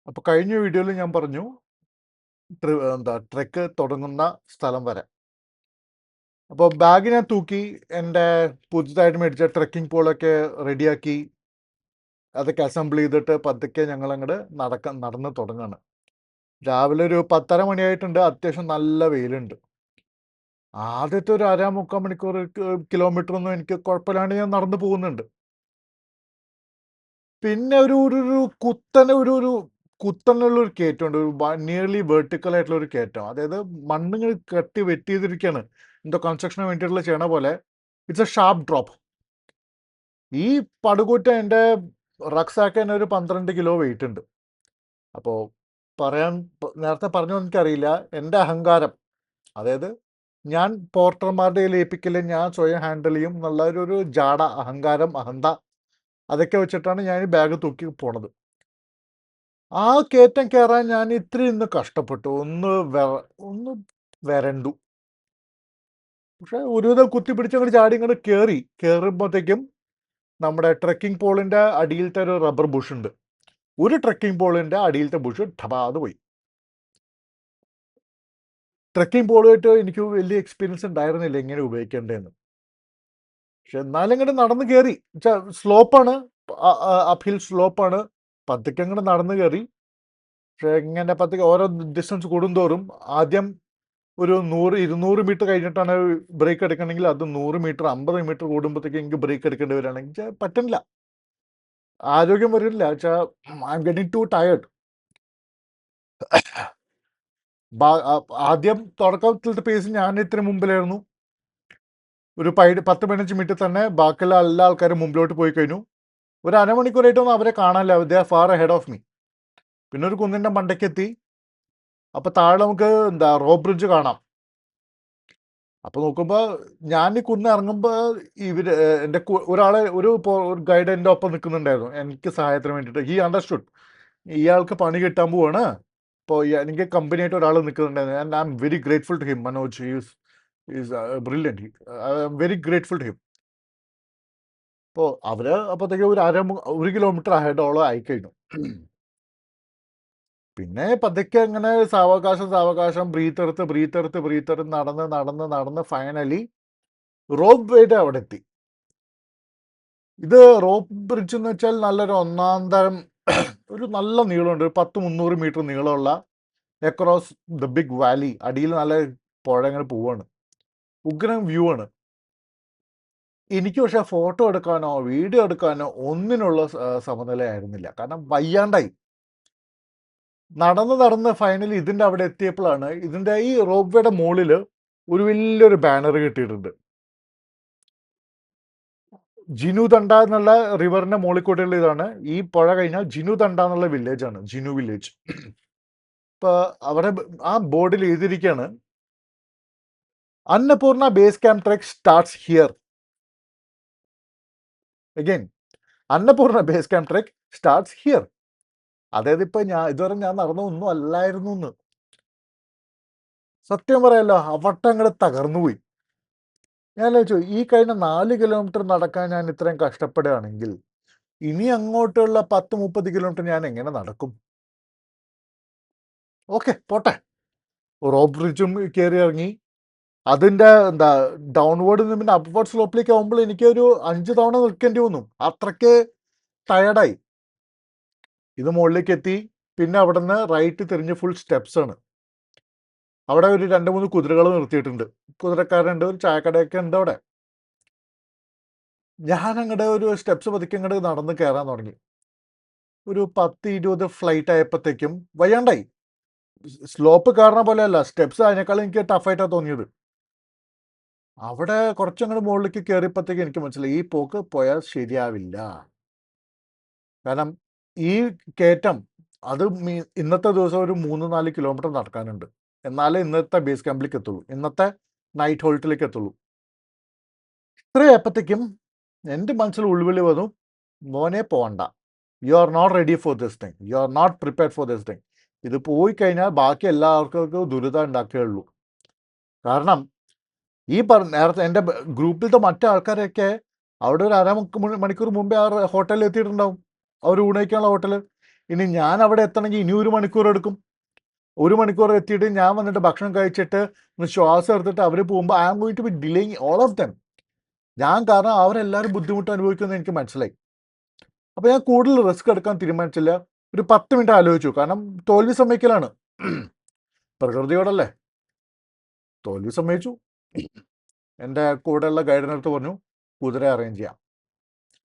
അപ്പോൾ കഴിഞ്ഞ വീഡിയോയിൽ ഞാൻ പറഞ്ഞു ട്രെക്ക് തുടങ്ങുന്ന സ്ഥലം വരെ. അപ്പോൾ ബാഗ് ഞാൻ തൂക്കി, എൻ്റെ പുതുതായിട്ട് മേടിച്ച ട്രെക്കിംഗ് പോളൊക്കെ റെഡിയാക്കി, അതൊക്കെ അസംബിൾ ചെയ്തിട്ട് പതുക്കെ ഞങ്ങൾ അങ്ങോട്ട് നടന്ന് തുടങ്ങാണ്. രാവിലെ ഒരു 10:30 മണിയായിട്ടുണ്ട്. അത്യാവശ്യം നല്ല വെയിലുണ്ട്. ആദ്യത്തെ ഒരു 1/2-3/4 മണിക്കൂർ കിലോമീറ്റർ ഒന്നും എനിക്ക് കുഴപ്പമില്ലാണ്ട് ഞാൻ നടന്നു പോകുന്നുണ്ട്. പിന്നെ ഒരു കുത്തനുള്ള ഒരു കയറ്റമുണ്ട്. ഒരു നിയർലി വെർട്ടിക്കൽ ആയിട്ടുള്ള ഒരു കയറ്റം. അതായത് മണ്ണിങ്ങനെ വെട്ടി ചെയ്തിരിക്കുകയാണ്. എന്തോ കൺസ്ട്രക്ഷന് വേണ്ടിയിട്ടുള്ള ചെയ്യണ പോലെ. It's A sharp drop. ഈ പടുകൂറ്റ എൻ്റെ റക്സാക്ക് തന്നെ ഒരു 12 കിലോ വെയിറ്റ് ഉണ്ട്. അപ്പോൾ നേരത്തെ പറഞ്ഞു എനിക്കറിയില്ല, എൻ്റെ അഹങ്കാരം, അതായത് ഞാൻ പോർട്ടർമാരുടെ കയ്യിൽ ഏൽപ്പിക്കല്, ഞാൻ സ്വയം ഹാൻഡിൽ ചെയ്യും എന്നുള്ള ഒരു ജാട, അഹങ്കാരം, അഹന്ത, അതൊക്കെ വെച്ചിട്ടാണ് ഞാൻ ഈ ബാഗ് തൂക്കി പോണത്. ആ കയറ്റം കയറാൻ ഞാൻ ഇത്തിരി ഇന്ന് കഷ്ടപ്പെട്ടു. ഒന്ന് വരണ്ടു. പക്ഷെ ഒരുവിധം കുത്തിപ്പിടിച്ചങ്ങോട്ട് ചാടി ഇങ്ങോട്ട് കയറുമ്പോഴത്തേക്കും നമ്മുടെ ട്രെക്കിംഗ് പോളിൻ്റെ അടിയിലത്തെ ഒരു റബ്ബർ ബുഷ് ഉണ്ട്. ഒരു ട്രെക്കിംഗ് പോളിൻ്റെ അടിയിലത്തെ ബുഷ് ഠബാതെ പോയി. ട്രെക്കിംഗ് പോളുമായിട്ട് എനിക്ക് വലിയ എക്സ്പീരിയൻസ് ഉണ്ടായിരുന്നില്ല എങ്ങനെ ഉപയോഗിക്കേണ്ടതെന്ന്. പക്ഷെ എന്നാലും ഇങ്ങോട്ട് നടന്ന് കയറി. സ്ലോപ്പാണ്, അപ്ഹിൽ സ്ലോപ്പാണ്. പതുക്കെ അങ്ങോട്ട് നടന്ന് കയറി. പക്ഷെ ഇങ്ങനെ പതുക്കെ ഓരോ ഡിസ്റ്റൻസ് കൂടുന്തോറും ആദ്യം ഒരു 100-200 മീറ്റർ കഴിഞ്ഞിട്ടാണ് ബ്രേക്ക് എടുക്കണമെങ്കിൽ അത് 100 മീറ്റർ 50 മീറ്റർ കൂടുമ്പോഴത്തേക്ക് എനിക്ക് ബ്രേക്ക് എടുക്കേണ്ടി വരികയാണെങ്കിൽ പറ്റുന്നില്ല, ആരോഗ്യം വരില്ല. I am getting to tired. ആദ്യം തുടക്കത്തിലത്തെ പേസ് ഞാൻ ഇത്ര മുമ്പിലായിരുന്നു. ഒരു 10-15 മിനിറ്റ് തന്നെ ബാക്കിയുള്ള എല്ലാ ആൾക്കാരും മുമ്പിലോട്ട് പോയി കഴിഞ്ഞു. ഒരു അരമണിക്കൂറായിട്ടൊന്നും അവരെ കാണാനില്ല. They are far ahead of me. പിന്നെ ഒരു കുന്നിൻ്റെ മണ്ടയ്ക്കെത്തി. അപ്പോൾ താഴെ നമുക്ക് റോപ്പ് ബ്രിഡ്ജ് കാണാം. അപ്പോൾ നോക്കുമ്പോൾ ഞാൻ ഈ കുന്ന് ഇറങ്ങുമ്പോൾ എൻ്റെ ഒരു ഗൈഡ് എൻ്റെ ഒപ്പം നിൽക്കുന്നുണ്ടായിരുന്നു എനിക്ക് സഹായത്തിന് വേണ്ടിയിട്ട്. ഹി അണ്ടർസ്റ്റുഡ് ഇയാൾക്ക് പണി കിട്ടാൻ പോവാണ്. അപ്പോൾ എനിക്ക് കമ്പനിയായിട്ട് ഒരാൾ നിൽക്കുന്നുണ്ടായിരുന്നു. And I'm very grateful to him. Manoj is brilliant. I'm very grateful to him. അപ്പോൾ അവർ അപ്പോഴത്തേക്ക് ഒരു കിലോമീറ്റർ അഹെഡോളം ആയിക്കഴിഞ്ഞു. പിന്നെ പതുക്കെ അങ്ങനെ സാവകാശം ബ്രീത്തെടുത്ത് നടന്ന് ഫൈനലി റോപ്പ് വേയുടെ അവിടെ എത്തി. ഇത് റോപ്പ് ബ്രിഡ്ജ് എന്ന് വെച്ചാൽ നല്ലൊരു ഒന്നാം തരം ഒരു നല്ല നീളമുണ്ട്. 10-300 മീറ്റർ നീളമുള്ള അക്രോസ് ദ ബിഗ് വാലി. അടിയിൽ നല്ല പുഴ ഇങ്ങനെ പോവാണ്. ഉഗ്രം വ്യൂ ആണ്. എനിക്ക് പക്ഷെ ഫോട്ടോ എടുക്കാനോ വീഡിയോ എടുക്കാനോ ഒന്നിനുള്ള സമനിലയായിരുന്നില്ല. കാരണം വയ്യാണ്ടായി. നടന്ന് ഫൈനലി ഇതിൻ്റെ അവിടെ എത്തിയപ്പോഴാണ് ഇതിൻ്റെ ഈ റോപ്പ് വേയുടെ മുകളിൽ ഒരു വലിയൊരു ബാനർ കിട്ടിയിട്ടുണ്ട്. ജിനു തണ്ട എന്നുള്ള റിവറിന്റെ മുകളിൽ കൂടെയുള്ള ഇതാണ്. ഈ പുഴ കഴിഞ്ഞാൽ ജിനു തണ്ട എന്നുള്ള വില്ലേജ് ആണ്, ജിനു വില്ലേജ്. ഇപ്പൊ അവിടെ ആ ബോർഡിൽ എഴുതിയിരിക്കുകയാണ്, Annapurna base camp trek starts here. Again, Annapurna base camp trek starts here. അതായത് ഇപ്പൊ ഇതുവരെ ഞാൻ നടന്ന ഒന്നും അല്ലായിരുന്നു എന്ന്. സത്യം പറയല്ലോ, അവട്ടം അങ്ങോട്ട് തകർന്നുപോയി. ഞാൻ ചോദിച്ചു, ഈ കഴിഞ്ഞ 4 കിലോമീറ്റർ നടക്കാൻ ഞാൻ ഇത്രയും കഷ്ടപ്പെടുകയാണെങ്കിൽ ഇനി അങ്ങോട്ടുള്ള 10-30 കിലോമീറ്റർ ഞാൻ എങ്ങനെ നടക്കും? ഓക്കെ, പോട്ടെ. റോപ്പ് ബ്രിഡ്ജും കയറി ഇറങ്ങി. അതിൻ്റെ ഡൗൺവേർഡ് നിന്ന് പിന്നെ അപ്വേർഡ് സ്ലോപ്പിലേക്ക് ആകുമ്പോൾ എനിക്കൊരു 5 തവണ നിൽക്കേണ്ടി വന്നു. അത്രയ്ക്ക് ടയർഡായി. ഇത് മുകളിലേക്ക് എത്തി. പിന്നെ അവിടെ നിന്ന് റൈറ്റ് തിരിഞ്ഞ് ഫുൾ സ്റ്റെപ്സ് ആണ്. അവിടെ ഒരു 2-3 കുതിരകൾ നിർത്തിയിട്ടുണ്ട്. കുതിരക്കാരുണ്ട്, ഒരു ചായക്കടയൊക്കെ ഉണ്ട് അവിടെ. ഞാൻ അങ്ങോട്ട് ഒരു സ്റ്റെപ്സ് പതുക്കെ അങ്ങോട്ട് നടന്ന് കയറാൻ തുടങ്ങി. ഒരു 10-20 ഫ്ലൈറ്റ് ആയപ്പോഴത്തേക്കും വയ്യാണ്ടായി. സ്ലോപ്പ് കയറുന്ന പോലെയല്ല, സ്റ്റെപ്സ് അതിനേക്കാളും എനിക്ക് ടഫായിട്ടാണ് തോന്നിയത്. അവിടെ കുറച്ചങ്ങോട്ട് മുകളിലേക്ക് കയറിയപ്പോഴത്തേക്ക് എനിക്ക് മനസ്സിലായി, ഈ പോക്ക് പോയാൽ ശരിയാവില്ല. കാരണം ഈ കയറ്റം അത് ഇന്നത്തെ ദിവസം ഒരു 3-4 കിലോമീറ്റർ നടക്കാനുണ്ട്. എന്നാലേ ഇന്നത്തെ ബേസ് ക്യാമ്പിലേക്ക് എത്തുള്ളൂ, ഇന്നത്തെ നൈറ്റ് ഹോൾട്ടിലേക്ക് എത്തുള്ളൂ. ഇത്രയപ്പോഴത്തേക്കും എൻ്റെ മനസ്സിൽ ഉൾവിളി വന്നു, മോനെ പോകണ്ട, you are not ready for this thing, you are not prepared for this thing. ഇത് പോയി കഴിഞ്ഞാൽ ബാക്കി എല്ലാവർക്കും ദുരിതം ഉണ്ടാക്കുകയുള്ളൂ. കാരണം ഈ നേരത്തെ എൻ്റെ ഗ്രൂപ്പിലത്തെ മറ്റു ആൾക്കാരൊക്കെ അവിടെ ഒരു മണിക്കൂർ മുമ്പേ ആ ഹോട്ടലിൽ എത്തിയിട്ടുണ്ടാവും. അവർ ഊണയിക്കാനുള്ള ഹോട്ടൽ. ഇനി ഞാൻ അവിടെ എത്തണമെങ്കിൽ ഇനി 1 മണിക്കൂർ എടുക്കും. 1 മണിക്കൂർ എത്തിയിട്ട് ഞാൻ വന്നിട്ട് ഭക്ഷണം കഴിച്ചിട്ട് ഒന്ന് ശ്വാസം എടുത്തിട്ട് അവർ പോകുമ്പോൾ I am going to be delaying all of them. ഞാൻ കാരണം അവരെല്ലാവരും ബുദ്ധിമുട്ട് അനുഭവിക്കുമെന്ന് എനിക്ക് മനസ്സിലായി. അപ്പോൾ ഞാൻ കൂടുതൽ റിസ്ക് എടുക്കാൻ തീരുമാനിച്ചില്ല. ഒരു 10 മിനിറ്റ് ആലോചിച്ചു. കാരണം തോൽവി സമ്മതിക്കലാണ്. പ്രകൃതിയോടല്ലേ. തോൽവി സമ്മതിച്ചു. എൻ്റെ കൂടെയുള്ള ഗൈഡിനടുത്ത് പറഞ്ഞു കുതിര അറേഞ്ച് ചെയ്യാം.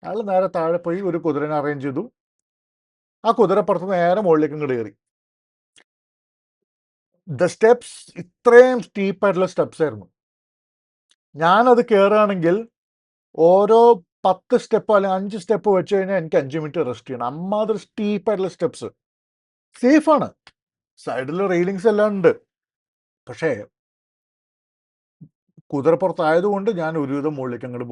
അയാൾ നേരെ താഴെ പോയി ഒരു കുതിരനെ അറേഞ്ച് ചെയ്തു. ആ കുതിരപ്പുറത്ത് നേരെ മുകളിലേക്ക് ഇങ്ങോട്ട് കയറി. ദ സ്റ്റെപ്സ് ഇത്രയും സ്റ്റീപ്പായിട്ടുള്ള സ്റ്റെപ്സ് ആയിരുന്നു. ഞാനത് കയറുകയാണെങ്കിൽ ഓരോ 10 സ്റ്റെപ്പ് അല്ലെങ്കിൽ 5 സ്റ്റെപ്പ് വെച്ച് കഴിഞ്ഞാൽ എനിക്ക് 5 മിനിറ്റ് റെസ്റ്റ് ചെയ്യണം. അമ്മാതിരി സ്റ്റീപ്പായിട്ടുള്ള സ്റ്റെപ്സ്. സേഫാണ്, സൈഡിൽ റെയിലിങ്സ് എല്ലാം ഉണ്ട്. പക്ഷേ കുതിരപ്പുറത്തായതുകൊണ്ട് ഞാൻ ഒരുവിധം മുകളിലേക്ക് അങ്ങോട്ട്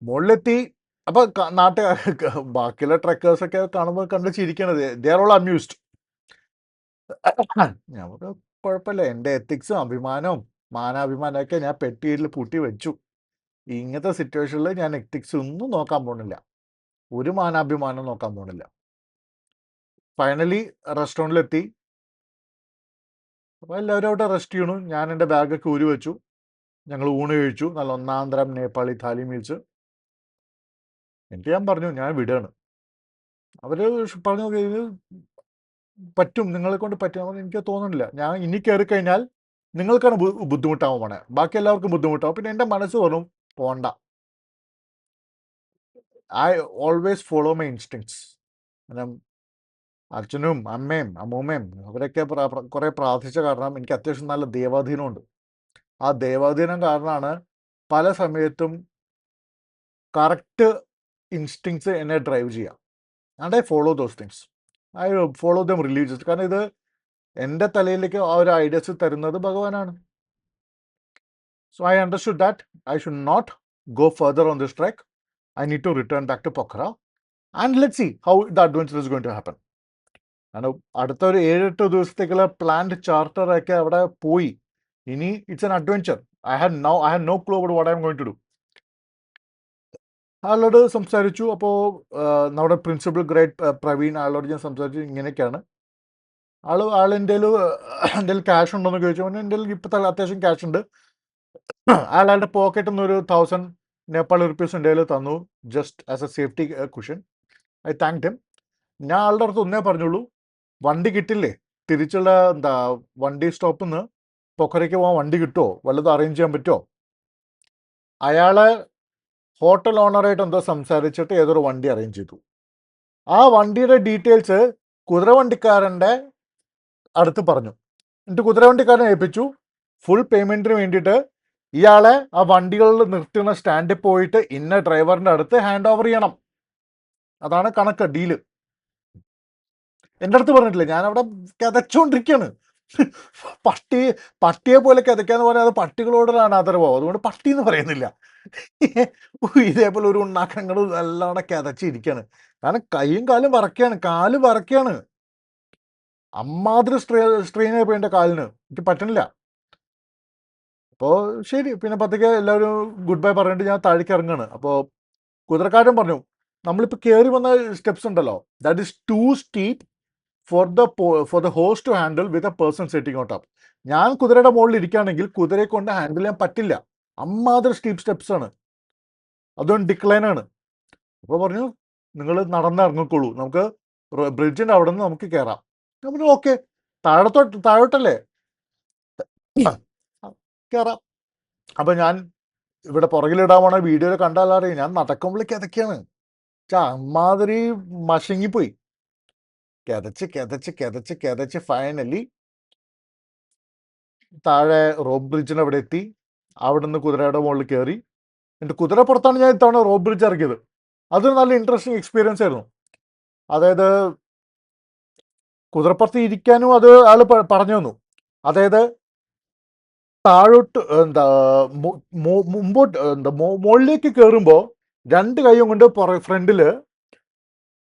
മുകളിലെത്തി. അപ്പോൾ ബാക്കിയുള്ള ട്രക്കേഴ്സൊക്കെ കാണുമ്പോൾ കണ്ട് ചിരിക്കണത്, ദേ ആർ ഓൾ അമ്യൂസ്ഡ്. ഞാൻ പറഞ്ഞു കുഴപ്പമില്ല, എൻ്റെ എത്തിക്സും അഭിമാനവും മാനാഭിമാനമൊക്കെ ഞാൻ പെട്ടിയിൽ പൂട്ടി വെച്ചു. ഇങ്ങനത്തെ സിറ്റുവേഷനിൽ ഞാൻ എത്തിക്സ് ഒന്നും നോക്കാൻ പോണില്ല, ഒരു മാനാഭിമാനം നോക്കാൻ പോണില്ല. ഫൈനലി റെസ്റ്റോറൻറ്റിലെത്തി. അപ്പോൾ എല്ലാവരും അവിടെ റെസ്റ്റ് ചെയ്യണു. ഞാൻ എൻ്റെ ബാഗൊക്കെ ഊരി വെച്ചു. ഞങ്ങൾ ഊണ് കഴിച്ചു. നല്ല ഒന്നാം തരം നേപ്പാളി താലി മീൽസ്. എന്നിട്ട് ഞാൻ പറഞ്ഞു ഞാൻ വിടുകയാണ്. അവർ പറഞ്ഞു ഇത് പറ്റും, നിങ്ങളെ കൊണ്ട് പറ്റും. എനിക്ക് തോന്നുന്നില്ല, ഞാൻ ഇനി കയറി കഴിഞ്ഞാൽ നിങ്ങൾക്കാണ് ബുദ്ധിമുട്ടാവും പോണേ, ബാക്കി എല്ലാവർക്കും ബുദ്ധിമുട്ടാവും. പിന്നെ എൻ്റെ മനസ്സ് പറഞ്ഞു പോണ്ട. I always follow my instincts. അച്ഛനും അമ്മയും അമ്മൂമ്മയും അവരൊക്കെ കുറേ പ്രാർത്ഥിച്ച കാരണം എനിക്ക് അത്യാവശ്യം നല്ല ദൈവാധീനമുണ്ട്. ആ ദൈവാധീനം കാരണമാണ് പല സമയത്തും കറക്റ്റ് ഇൻസ്റ്റിങ്സ് എന്നെ ഡ്രൈവ് ചെയ്യുക. And I follow those things. I follow them religious. കാരണം ഇത് എൻ്റെ തലയിലേക്ക് ആ ഒരു ഐഡിയസ് തരുന്നത് ഭഗവാനാണ്. So I understood that I should not go further on this track. I need to return back to Pokhara and let see how the adventure is going to happen. കാരണം അടുത്ത ഒരു 7-8 ദിവസത്തേക്കുള്ള പ്ലാൻഡ് ചാർട്ടറൊക്കെ അവിടെ പോയി. ഇനി it's an adventure. I had no clue about what I am going to do. ആളോട് സംസാരിച്ചു. അപ്പോൾ നമ്മുടെ പ്രിൻസിപ്പൽ ഗ്രേഡ് പ്രവീൺ, ആളോട് ഞാൻ സംസാരിച്ചു ഇങ്ങനെയൊക്കെയാണ്. ആളെൻ്റെ കയ്യിൽ ക്യാഷ് ഉണ്ടോയെന്ന് ചോദിച്ചു. എൻ്റെ കയ്യിൽ ഇപ്പോൾ അത്യാവശ്യം ക്യാഷ് ഉണ്ട്. ആളുടെ പോക്കറ്റിൽ നിന്ന് ഒരു 1000 നേപ്പാളി റുപ്പീസ് എൻ്റെ കയ്യിൽ തന്നു, just as A safety cushion. I thank him. ഞാൻ ആളുടെ അടുത്ത് ഒന്നേ പറഞ്ഞുള്ളൂ, വണ്ടി കിട്ടില്ലേ, തിരിച്ചുള്ള വണ്ടി സ്റ്റോപ്പിൽ നിന്ന് പൊക്കരയ്ക്ക് പോകാൻ വണ്ടി കിട്ടുമോ, വല്ലതും അറേഞ്ച് ചെയ്യാൻ പറ്റുമോ? അയാളെ ഹോട്ടൽ ഓണറായിട്ട് എന്തോ സംസാരിച്ചിട്ട് ഏതൊരു വണ്ടി അറേഞ്ച് ചെയ്തു. ആ വണ്ടിയുടെ ഡീറ്റെയിൽസ് കുതിരവണ്ടിക്കാരൻ്റെ അടുത്ത് പറഞ്ഞു. എന്നിട്ട് കുതിരവണ്ടിക്കാരനെ ഏൽപ്പിച്ചു. ഫുൾ പേയ്മെൻറ്റിന് വേണ്ടിയിട്ട് ഇയാളെ ആ വണ്ടികളിൽ നിർത്തുന്ന സ്റ്റാൻഡിൽ പോയിട്ട് ഇന്ന ഡ്രൈവറിൻ്റെ അടുത്ത് ഹാൻഡ് ഓവർ ചെയ്യണം. അതാണ് കണക്ക്, ഡീല്. എൻ്റെ അടുത്ത് പറഞ്ഞിട്ടില്ല, ഞാനവിടെ കിതച്ചുകൊണ്ടിരിക്കുകയാണ്. പട്ടിയെ പോലെ കിതയ്ക്കാന്ന് പറഞ്ഞാൽ അത് പട്ടികളോടാണ് ആദരവോ, അതുകൊണ്ട് പട്ടി എന്ന് പറയുന്നില്ല. ഇതേപോലെ ഒരു ഉണ്ണാക്കങ്ങൾ നല്ലോണം കിതച്ചിരിക്കുകയാണ്. കാരണം കൈയും കാലും വറക്കുകയാണ്, കാല് വറക്കുകയാണ്. അമ്മാതിരി സ്ട്രെയിൻ ആയി പോയി എൻ്റെ കാലിന്, എനിക്ക് പറ്റണില്ല. അപ്പോൾ ശരി, പിന്നെ പതുക്കെ എല്ലാവരും ഗുഡ് ബൈ പറഞ്ഞിട്ട് ഞാൻ താഴേക്ക് ഇറങ്ങുകയാണ്. അപ്പോൾ കുതിരക്കാരൻ പറഞ്ഞു, നമ്മളിപ്പോൾ കയറി വന്ന സ്റ്റെപ്സ് ഉണ്ടല്ലോ, that is too steep for the host to handle with a person sitting on top. ഞാൻ കുതിരയുടെ മുകളിൽ ഇരിക്കുകയാണെങ്കിൽ കുതിരയെ കൊണ്ട് ഹാൻഡിൽ ചെയ്യാൻ പറ്റില്ല. അമ്മാതിരി സ്റ്റീപ്പ് സ്റ്റെപ്സ് ആണ്, അതും ഡിക്ലൈനാണ്. അപ്പോൾ പറഞ്ഞു നിങ്ങൾ നടന്നിറങ്ങിക്കോളൂ, നമുക്ക് ബ്രിഡ്ജിൻ്റെ അവിടെ നിന്ന് നമുക്ക് കയറാം. ഞാൻ പറഞ്ഞു ഓക്കെ, താഴോട്ടല്ലേ കയറാം. അപ്പം ഞാൻ ഇവിടെ പുറകിലിടാൻ പോണ വീഡിയോയിൽ കണ്ടാലറിയാം, ഞാൻ നടക്കുമ്പോൾ കിതയ്ക്കാണ്. അമ്മാതിരി മശങ്ങിപ്പോയി, കിതച്ച് ഫൈനലി താഴെ റോപ്പ് ബ്രിഡ്ജിന് അവിടെ എത്തി. അവിടെ നിന്ന് കുതിരയുടെ മുകളിൽ കയറി. എൻ്റെ കുതിരപ്പുറത്താണ് ഞാൻ ഇത്തവണ റോപ്പ് ബ്രിഡ്ജ് ഇറക്കിയത്. അതൊരു നല്ല ഇൻട്രസ്റ്റിംഗ് എക്സ്പീരിയൻസ് ആയിരുന്നു. അതായത് കുതിരപ്പുറത്ത് ഇരിക്കാനും അത് ആൾ പറഞ്ഞു തന്നു. അതായത് താഴോട്ട് മുമ്പോട്ട് മുകളിലേക്ക് കയറുമ്പോൾ 2 കൈയും കൊണ്ട് ഫ്രണ്ടിൽ,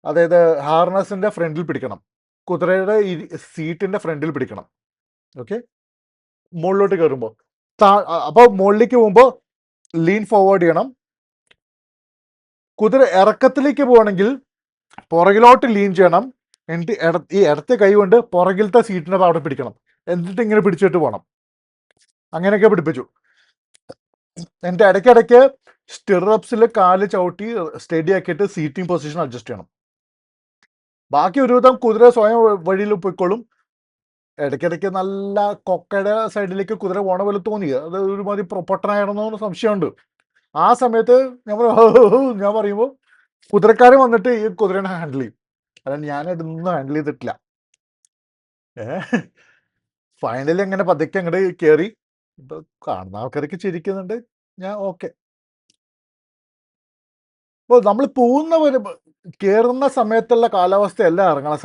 അതായത് ഹാർനസിൻ്റെ ഫ്രണ്ടിൽ പിടിക്കണം, കുതിരയുടെ സീറ്റിൻ്റെ ഫ്രണ്ടിൽ പിടിക്കണം. ഓക്കെ, മുകളിലോട്ട് കയറുമ്പോൾ അപ്പോൾ മുകളിലേക്ക് പോകുമ്പോൾ ലീൻ ഫോർവേഡ് ചെയ്യണം. കുതിര ഇറക്കത്തിലേക്ക് പോകണമെങ്കിൽ പുറകിലോട്ട് ലീൻ ചെയ്യണം. എന്നിട്ട് ഈ ഇടത്തെ കൈ കൊണ്ട് പുറകിലത്തെ സീറ്റിൻ്റെ അവിടെ പിടിക്കണം. എന്നിട്ട് ഇങ്ങനെ പിടിച്ചിട്ട് പോകണം. അങ്ങനെയൊക്കെ പിടിപ്പിച്ചു. എന്നിട്ട് ഇടയ്ക്കിടയ്ക്ക് സ്റ്റിറപ്സിൽ കാല് ചവിട്ടി സ്റ്റഡി ആക്കിയിട്ട് സീറ്റിംഗ് പൊസിഷൻ അഡ്ജസ്റ്റ് ചെയ്യണം. ബാക്കി ഒരുവിധം കുതിര സ്വയം വഴിയിൽ പോയിക്കോളും. ഇടയ്ക്കിടയ്ക്ക് നല്ല കൊക്കയുടെ സൈഡിലേക്ക് കുതിര പോണ പോലെ തോന്നി. അത് ഒരുമാതിരി പൊട്ടനായിരുന്നോ എന്ന് സംശയമുണ്ട്. ആ സമയത്ത് ഞാൻ പറയുമ്പോൾ കുതിരക്കാരൻ വന്നിട്ട് ഈ കുതിരനെ ഹാൻഡിൽ ചെയ്യും. അല്ലാണ്ട് ഞാനിതൊന്നും ഹാൻഡിൽ ചെയ്തിട്ടില്ല. ഫൈനലി അങ്ങനെ പതുക്കെ അങ്ങോട്ട് കയറി. ഇപ്പൊ കാണുന്ന ആൾക്കാരൊക്കെ ചിരിക്കുന്നുണ്ട്. ഞാൻ ഓക്കെ. അപ്പോൾ നമ്മൾ പോകുന്ന കയറുന്ന സമയത്തുള്ള കാലാവസ്ഥയല്ല ഇറങ്ങുന്ന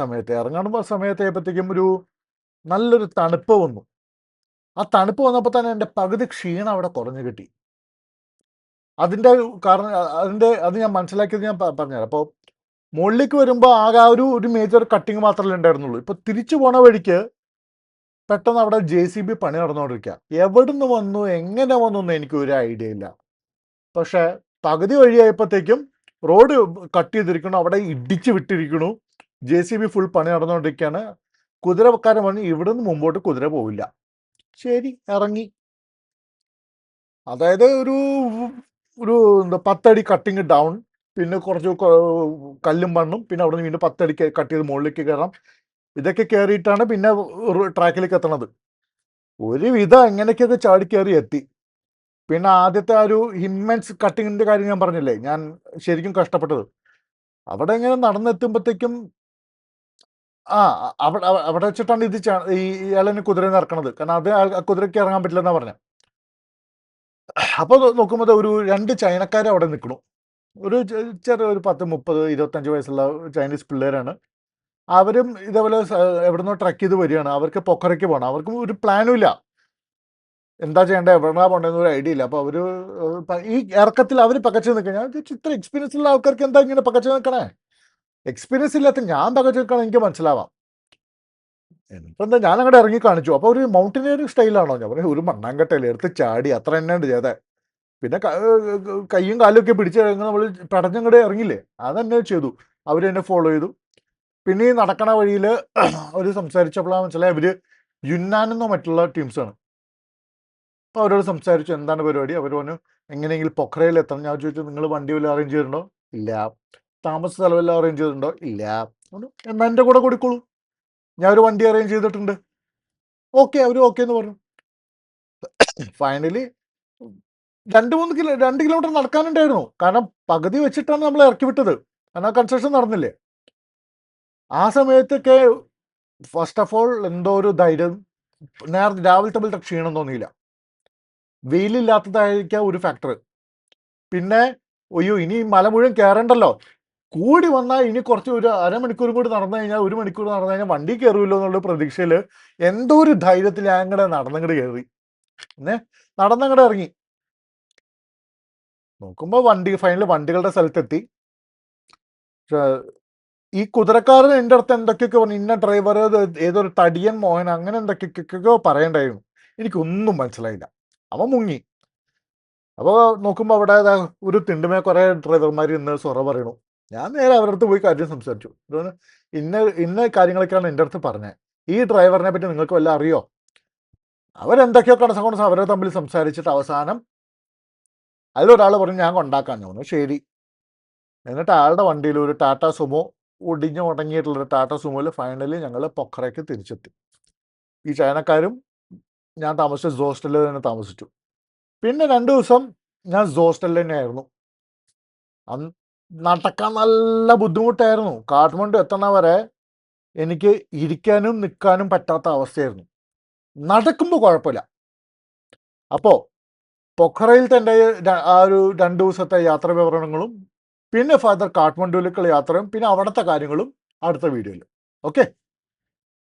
സമയത്ത് ആയപ്പോഴത്തേക്കും ഒരു നല്ലൊരു തണുപ്പ് വന്നു. ആ തണുപ്പ് വന്നപ്പോൾ തന്നെ എൻ്റെ പകുതി ക്ഷീണം അവിടെ കുറഞ്ഞു കിട്ടി. അതിൻ്റെ കാരണം അത് ഞാൻ മനസ്സിലാക്കിയത് ഞാൻ പറഞ്ഞുതരാം. അപ്പോൾ മുകളിലേക്ക് വരുമ്പോൾ ആകെ ഒരു മേജർ കട്ടിങ് മാത്രമല്ലേ ഉണ്ടായിരുന്നുള്ളൂ. ഇപ്പോൾ തിരിച്ചു പോണ വഴിക്ക് പെട്ടെന്ന് അവിടെ JCB പണി നടന്നുകൊണ്ടിരിക്കുക. എവിടുന്ന് വന്നു എങ്ങനെ വന്നു എന്ന് എനിക്ക് ഒരു ഐഡിയ ഇല്ല. പക്ഷേ പകുതി വഴിയായപ്പോഴത്തേക്കും റോഡ് കട്ട് ചെയ്തിരിക്കണു, അവിടെ ഇടിച്ച് വിട്ടിരിക്കണു. JCB ഫുൾ പണി നടന്നുകൊണ്ടിരിക്കുകയാണ്. കുതിരക്കാരൻ പറഞ്ഞു ഇവിടുന്ന് മുമ്പോട്ട് കുതിര പോവില്ല. ശരി, ഇറങ്ങി. അതായത് ഒരു 10 അടി കട്ടിങ് ഡൗൺ, പിന്നെ കുറച്ച് കല്ലും മണ്ണും, പിന്നെ അവിടെ നിന്ന് വീണ്ടും 10 അടി കട്ട് ചെയ്ത് മുകളിലേക്ക് കയറാം. ഇതൊക്കെ കയറിയിട്ടാണ് പിന്നെ ട്രാക്കിലേക്ക് എത്തണത്. ഒരുവിധം എങ്ങനെയൊക്കെയൊക്കെ ചാടി കയറി എത്തി. പിന്നെ ആദ്യത്തെ ആ ഒരു ഹിമ്മൻസ് കട്ടിങ്ങിൻ്റെ കാര്യം ഞാൻ പറഞ്ഞില്ലേ, ഞാൻ ശരിക്കും കഷ്ടപ്പെട്ടത്. അവിടെ ഇങ്ങനെ നടന്നെത്തുമ്പോഴത്തേക്കും അവിടെ വെച്ചിട്ടാണ് ഇയാളെന്നെ കുതിരയിൽ ഇറക്കണത്. കാരണം അത് കുതിരയ്ക്ക് ഇറങ്ങാൻ പറ്റില്ലെന്നാണ് പറഞ്ഞത്. അപ്പോൾ നോക്കുമ്പോൾ ഒരു 2 ചൈനക്കാർ അവിടെ നിൽക്കണു. ഒരു ചെറിയ ഒരു 10, 30, 25 വയസ്സുള്ള ചൈനീസ് പിള്ളേരാണ്. അവരും ഇതേപോലെ എവിടുന്നോ ട്രക്ക് ചെയ്ത് വരികയാണ്. അവർക്ക് പൊക്കരയ്ക്ക് പോകണം. അവർക്കും ഒരു പ്ലാനും ഇല്ല, എന്താ ചെയ്യേണ്ടത്, എവിടെയാ പോകേണ്ടതെന്ന് ഒരു ഐഡിയ ഇല്ല. അപ്പോൾ അവർ ഈ ഇറക്കത്തിൽ അവർ പകച്ചു നിൽക്കുക. ഞാൻ ഇത്ര എക്സ്പീരിയൻസ് ഉള്ള ആൾക്കാർക്ക് എന്താ ഇങ്ങനെ പകച്ചു നിൽക്കണേ? എക്സ്പീരിയൻസ് ഇല്ലാത്ത ഞാൻ പകച്ചു നിൽക്കണം എനിക്ക് മനസ്സിലാവാം. എന്താ ഞാൻ അങ്ങോട്ട് ഇറങ്ങി കാണിച്ചു. അപ്പോൾ ഒരു മൗണ്ടനിയറിംഗ് സ്റ്റൈലാണോ? ഞാൻ പറഞ്ഞു ഒരു മണ്ണാങ്കട്ടല്ലേ, എടുത്ത് ചാടി, അത്ര തന്നെയുണ്ട് ചെയ്തേ. പിന്നെ കയ്യും കാലും ഒക്കെ പിടിച്ച് നമ്മൾ പടഞ്ഞങ്ങോട്ട് ഇറങ്ങില്ലേ, അതന്നെ ചെയ്തു. അവരെന്നെ ഫോളോ ചെയ്തു. പിന്നെ ഈ നടക്കണ വഴിയിൽ അവർ സംസാരിച്ചപ്പോഴാണ് മനസ്സിലായി അവർ യുന്നാനെന്നോ മറ്റുള്ള ടീംസാണ്. അപ്പോൾ അവരോട് സംസാരിച്ചു എന്താണ് പരിപാടി. അവർ പറഞ്ഞു എങ്ങനെയെങ്കിലും പൊഖറയിൽ എത്തണം. ഞാൻ ചോദിച്ചു നിങ്ങൾ വണ്ടി വല്ലതും അറേഞ്ച് ചെയ്തിട്ടുണ്ടോ? ഇല്ല. താമസ സ്ഥലം വല്ലതും അറേഞ്ച് ചെയ്തിട്ടുണ്ടോ? ഇല്ല. എന്നാൽ എൻ്റെ കൂടെ കൊടുക്കോളൂ, ഞാൻ ഒരു വണ്ടി അറേഞ്ച് ചെയ്തിട്ടുണ്ട്. ഓക്കെ, അവർ ഓക്കെ എന്ന് പറഞ്ഞു. ഫൈനലി 2 കിലോമീറ്റർ നടക്കാനുണ്ടായിരുന്നു. കാരണം പകുതി വെച്ചിട്ടാണ് നമ്മൾ ഇറക്കി വിട്ടത്. കാരണം കൺസ്ട്രക്ഷൻ നടന്നില്ലേ. ആ സമയത്തൊക്കെ ഫസ്റ്റ് ഓഫ് ഓൾ എന്തോ ഒരു ധൈര്യം, രാവിലത്തെ പോലത്തെ ക്ഷീണം തോന്നിയില്ല. വെയിലില്ലാത്തതായിരിക്കാം ഒരു ഫാക്ടർ. പിന്നെ അയ്യോ ഇനി മല മുഴുവൻ കയറണ്ടല്ലോ, കൂടി വന്നാൽ ഇനി കുറച്ച് ഒരു അരമണിക്കൂർ കൂടി നടന്നു കഴിഞ്ഞാൽ, 1 മണിക്കൂർ നടന്നു കഴിഞ്ഞാൽ വണ്ടി കയറുമല്ലോ എന്നുള്ള പ്രതീക്ഷയിൽ എന്തോ ഒരു ധൈര്യത്തിൽ ഞാൻ അങ്ങടെ നടന്നങ്ങോട്ട് കയറി. നടന്നങ്ങടെ ഇറങ്ങി. നോക്കുമ്പോൾ ഫൈനൽ വണ്ടികളുടെ സ്ഥലത്തെത്തി. ഈ കുതിരക്കാരൻ എൻ്റെ അടുത്ത് എന്തൊക്കെയൊക്കെ പറഞ്ഞു, ഇന്ന ഡ്രൈവർ, ഏതൊരു തടിയൻ മോഹൻ, അങ്ങനെ എന്തൊക്കെയൊക്കെയോ പറയണ്ടായിരുന്നു. എനിക്കൊന്നും മനസ്സിലായില്ല. അവൻ മുങ്ങി. അപ്പോൾ നോക്കുമ്പോൾ അവിടെ ഒരു തിണ്ടുമേ കുറേ ഡ്രൈവർമാർ ഇന്ന് സൊറ പറയണു. ഞാൻ നേരെ അവരുടെ അടുത്ത് പോയി കാര്യം സംസാരിച്ചു. ഇന്ന കാര്യങ്ങളൊക്കെയാണ് എൻ്റെ അടുത്ത് പറഞ്ഞത്. ഈ ഡ്രൈവറിനെ പറ്റി നിങ്ങൾക്ക് വല്ല അറിയോ? അവരെന്തൊക്കെയോ കണസ അവരെ തമ്മിൽ സംസാരിച്ചിട്ട് അവസാനം അതിലൊരാൾ പറഞ്ഞു ഞാൻ കൊണ്ടാക്കാൻ തോന്നുന്നു. ശരി. എന്നിട്ട് അയാളുടെ വണ്ടിയിൽ ഒരു ടാറ്റ സുമോ, ഉടങ്ങിയിട്ടുള്ളൊരു ടാറ്റ സുമോയിൽ ഫൈനലി ഞങ്ങൾ പൊഖറയ്ക്ക് തിരിച്ചെത്തി. ഈ ചൈനക്കാരും ഞാൻ താമസിച്ച സോസ്റ്റലിൽ തന്നെ താമസിച്ചു. പിന്നെ 2 ദിവസം ഞാൻ സോസ്റ്റലിൽ തന്നെയായിരുന്നു. നടക്കാൻ നല്ല ബുദ്ധിമുട്ടായിരുന്നു. കാഠ്മണ്ഡു എത്തണ വരെ എനിക്ക് ഇരിക്കാനും നിൽക്കാനും പറ്റാത്ത അവസ്ഥയായിരുന്നു. നടക്കുമ്പോൾ കുഴപ്പമില്ല. അപ്പോൾ പൊഖറയിൽ തന്നെ ആ ഒരു 2 ദിവസത്തെ യാത്രാ വിവരണങ്ങളും പിന്നെ ഫർദർ കാഠ്മണ്ഡുവിലേക്കുള്ള യാത്രയും പിന്നെ അവിടുത്തെ കാര്യങ്ങളും അടുത്ത വീഡിയോയിൽ. ഓക്കെ.